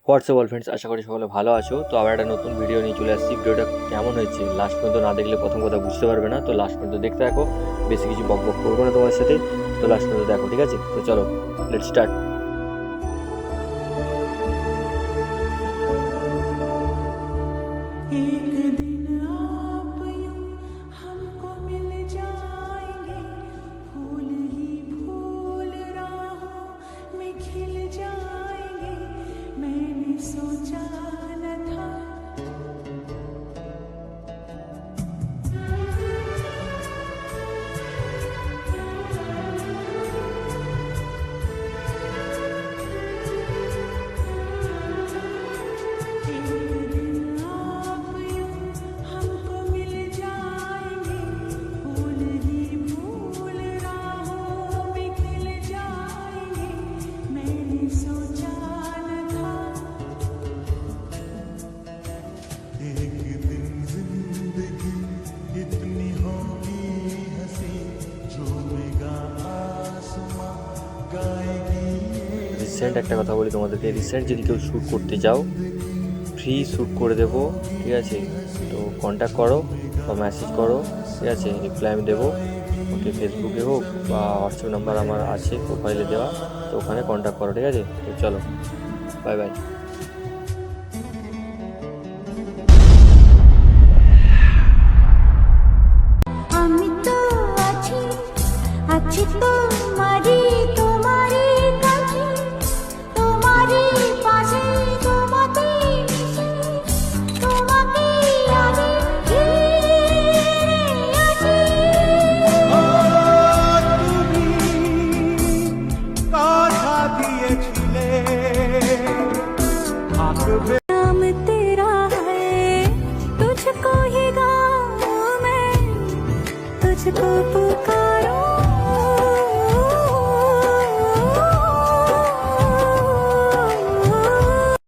WhatsApp all friends, আশা করি সকলে ভালো আছো। তো আবার একটা নতুন ভিডিও নিয়ে চলে আসছি। ভিডিওটা কেমন হয়েছে লাস্ট পর্যন্ত না দেখলে প্রথম কথা বুঝতে পারবে না। তো লাস্ট পর্যন্ত দেখতে থাকো, বেশি কিছু বক বক করবো না তোমার সাথে। তো লাস্ট পর্যন্ত দেখো, ঠিক আছে? তো চলো, লেটস স্টার্ট। রিসেন্ট একটা কথা বলি তোমাদেরকে, রিসেন্ট যদি কেউ শ্যুট করতে চাও, ফ্রি শ্যুট করে দেবো, ঠিক আছে? তো কন্ট্যাক্ট করো বা মেসেজ করো, ঠিক আছে? রিপ্লাই আমি দেবো। ওকে, ফেসবুকে হোক বা হোয়াটসঅ্যাপ নাম্বার আমার আছে প্রোফাইলে দেওয়া, তো ওখানে কন্ট্যাক্ট করো, ঠিক আছে? তো চলো, বাই বাই। আমি তো আছি আছি তোমারই তোমারই কাছে, তোমারই পাশে, তোমাকে মিশে, তোমাকে আমি ঘিরে আছি। তুমি কথা দিয়েছিলে থাকবে। नाम तेरा है, तुझको ही गाऊं मैं, तुझको पुकार